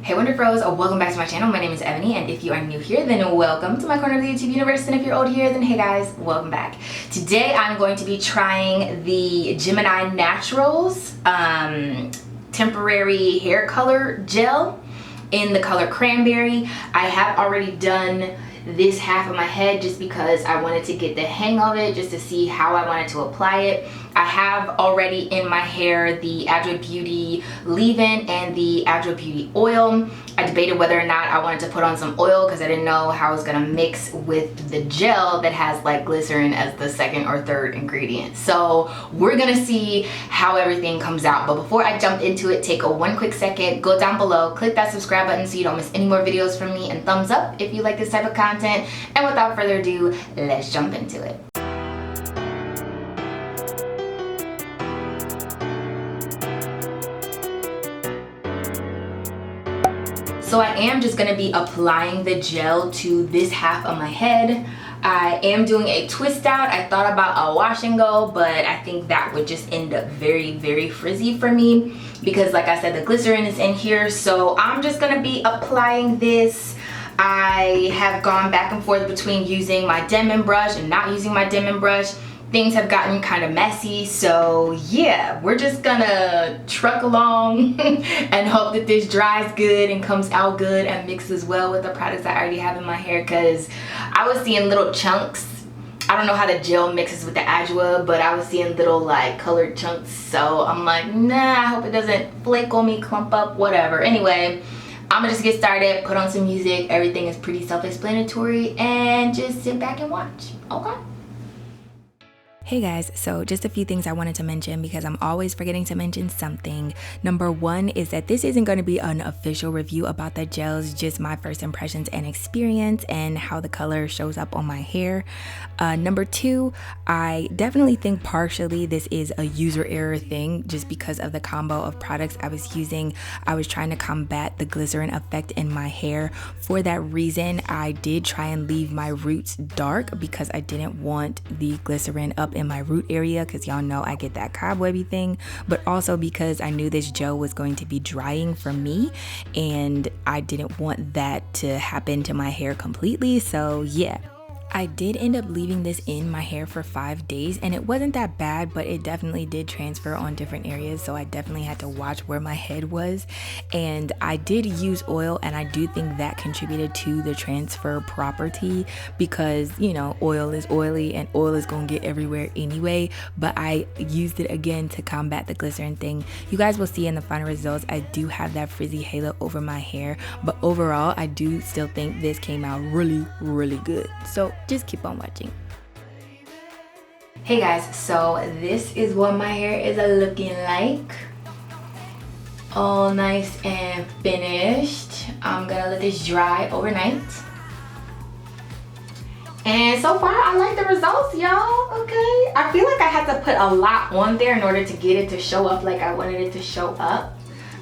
Hey Wonderfros, welcome back to my channel. My name is Ebony, and if you are new here, then welcome to my corner of the YouTube universe, and if you're old here, then hey guys, welcome back. Today I'm going to be trying the Gemini Naturals temporary hair color gel in the color Cranberry. I have already done this half of my head just because I wanted to get the hang of it, just to see how I wanted to apply it. I have already in my hair the Adwoa Beauty leave-in and the Adwoa Beauty oil. I debated whether or not I wanted to put on some oil because I didn't know how it was gonna mix with the gel that has like glycerin as the second or third ingredient. So we're gonna see how everything comes out. But before I jump into it, take one quick second, go down below, click that subscribe button so you don't miss any more videos from me, and thumbs up if you like this type of content. And without further ado, let's jump into it. So I am just going to be applying the gel to this half of my head. I am doing a twist out. I thought about a wash and go, but I think that would just end up very frizzy for me because, like I said, the glycerin is in here. So I'm just going to be applying this. I have gone back and forth between using my Denman brush and not using my Denman brush. Things have gotten kind of messy, so yeah, we're just gonna truck along and hope that this dries good and comes out good and mixes well with the products I already have in my hair, because I was seeing little chunks. I don't know how the gel mixes with the Adwoa, but I was seeing little like colored chunks, so I'm like, nah, I hope it doesn't flake on me, clump up, whatever. Anyway, I'm gonna just get started, put on some music. Everything is pretty self-explanatory, and just sit back and watch, okay? Hey guys, so just a few things I wanted to mention because I'm always forgetting to mention something. Number one is that this isn't going to be an official review about the gels, just my first impressions and experience and how the color shows up on my hair. Number two, I definitely think partially this is a user error thing just because of the combo of products I was using. I was trying to combat the glycerin effect in my hair. For that reason, I did try and leave my roots dark because I didn't want the glycerin up in my root area, because y'all know I get that cobwebby thing, but also because I knew this gel was going to be drying for me and I didn't want that to happen to my hair completely. So yeah, I did end up leaving this in my hair for 5 days, and it wasn't that bad, but it definitely did transfer on different areas, so I definitely had to watch where my head was. And I did use oil, and I do think that contributed to the transfer property because, you know, oil is oily and oil is gonna get everywhere anyway, but I used it again to combat the glycerin thing. You guys will see in the final results I do have that frizzy halo over my hair, but overall I do still think this came out really good. So just keep on watching. Hey guys, so this is what my hair is looking like. All nice and finished. I'm gonna let this dry overnight. And so far, I like the results, y'all, okay? I feel like I had to put a lot on there in order to get it to show up like I wanted it to show up.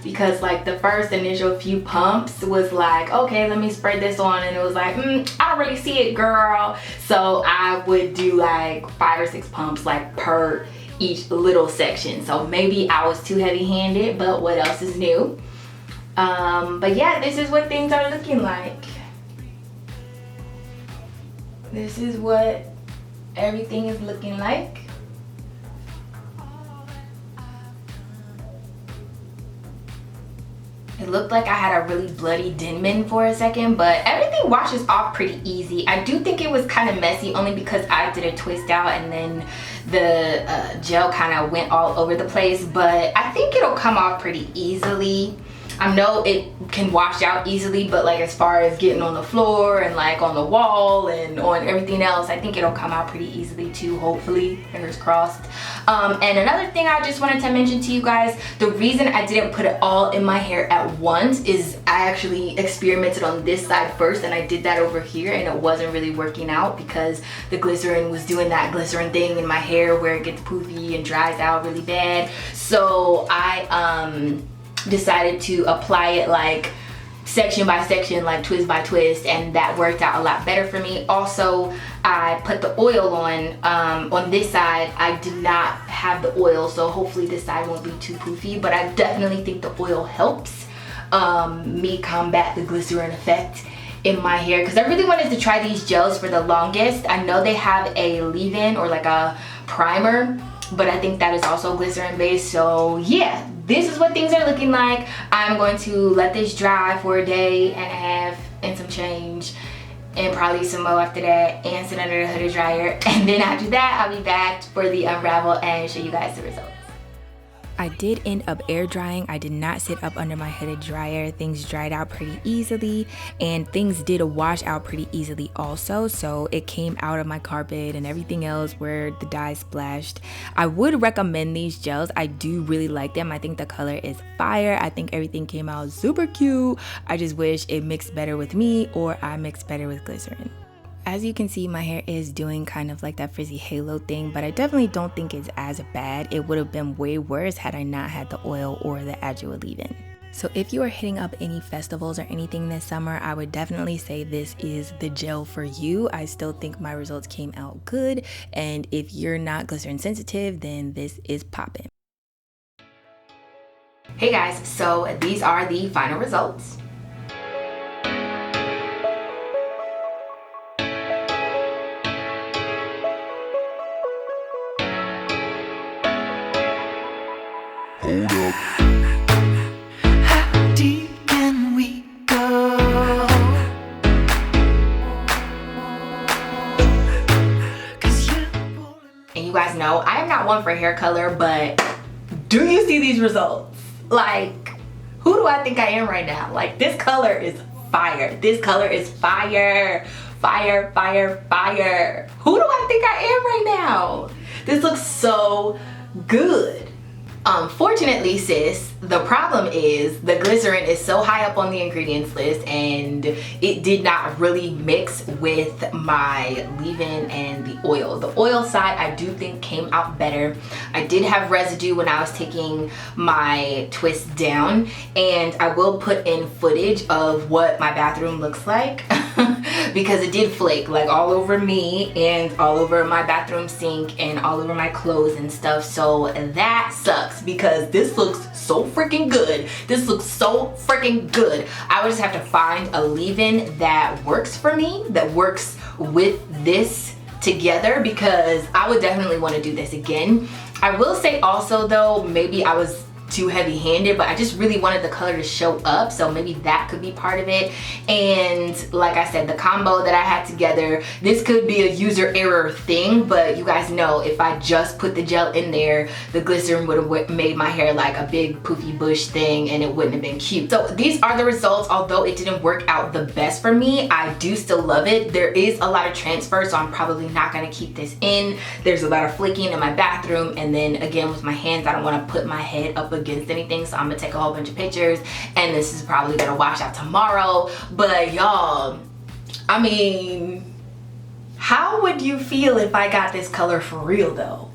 Because like the first initial few pumps was like, okay, let me spread this on, and it was like, I don't really see it, girl. So I would do like 5 or 6 pumps like per each little section. So maybe I was too heavy-handed, but what else is new? But yeah, this is what things are looking like. This is what everything is looking like. It looked like I had a really bloody Denman for a second, but everything washes off pretty easy. I do think it was kind of messy only because I did a twist out and then the gel kind of went all over the place, but I think it'll come off pretty easily. I know it can wash out easily, but like as far as getting on the floor and like on the wall and on everything else, I think it'll come out pretty easily too, hopefully, fingers crossed. And another thing I just wanted to mention to you guys, the reason I didn't put it all in my hair at once is I actually experimented on this side first, and I did that over here, and it wasn't really working out because the glycerin was doing that glycerin thing in my hair where it gets poofy and dries out really bad. So I decided to apply it like section by section, like twist by twist, and that worked out a lot better for me. Also, I put the oil on this side. I did not have the oil, so hopefully this side won't be too poofy, but I definitely think the oil helps. me combat the glycerin effect in my hair, because I really wanted to try these gels for the longest. I know they have a leave-in or like a primer, but I think that is also glycerin based. So yeah, this is what things are looking like. I'm going to let this dry for a day and a half and some change, and probably some more after that, and sit under the hooded dryer, and then after that I'll be back for the unravel and show you guys the results. I did end up air drying. I did not sit up under my hooded dryer. Things dried out pretty easily, and things did wash out pretty easily also, so it came out of my carpet and everything else where the dye splashed. I would recommend these gels. I do really like them. I think the color is fire. I think everything came out super cute. I just wish it mixed better with me, or I mixed better with glycerin. As you can see, my hair is doing kind of like that frizzy halo thing, but I definitely don't think it's as bad. It would have been way worse had I not had the oil or the Adjua leave-in. So if you are hitting up any festivals or anything this summer, I would definitely say this is the gel for you. I still think my results came out good, and if you're not glycerin sensitive, then this is poppin'. Hey guys, so these are the final results. Hold up. How deep can we go? And you guys know I am not one for hair color, but do you see these results? Like, who do I think I am right now? Like, this color is fire. This color is fire. Fire, fire, fire. Who do I think I am right now? This looks so good. Unfortunately, sis, the problem is the glycerin is so high up on the ingredients list, and it did not really mix with my leave-in and the oil. The oil side I do think came out better. I did have residue when I was taking my twist down, and I will put in footage of what my bathroom looks like because it did flake like all over me and all over my bathroom sink and all over my clothes and stuff. So that sucks because this looks so freaking good. This looks so freaking good. I would just have to find a leave-in that works for me, that works with this together, because I would definitely want to do this again. I will say also though, maybe I was too heavy-handed, but I just really wanted the color to show up, so maybe that could be part of it. And like I said, the combo that I had together, this could be a user error thing, but you guys know if I just put the gel in there, the glycerin would have made my hair like a big poofy bush thing, and it wouldn't have been cute. So these are the results. Although it didn't work out the best for me, I do still love it. There is a lot of transfer, so I'm probably not going to keep this in. There's a lot of flaking in my bathroom, and then again with my hands, I don't want to put my head up against anything, so I'm gonna take a whole bunch of pictures, and this is probably gonna wash out tomorrow. But y'all, I mean, how would you feel if I got this color for real though?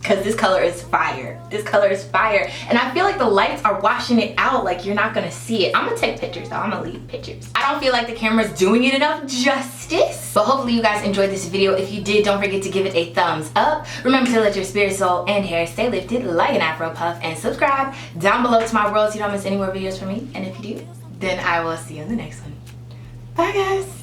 Because this color is fire. This color is fire, and I feel like the lights are washing it out. Like, you're not gonna see it. I'm gonna take pictures though. I'm gonna leave pictures. I don't feel like the camera's doing it enough justice, but hopefully you guys enjoyed this video. If you did, don't forget to give it a thumbs up. Remember to let your spirit, soul, and hair stay lifted like an afro puff, and subscribe down below to my world so you don't miss any more videos from me. And if you do, then I will see you in the next one. Bye guys.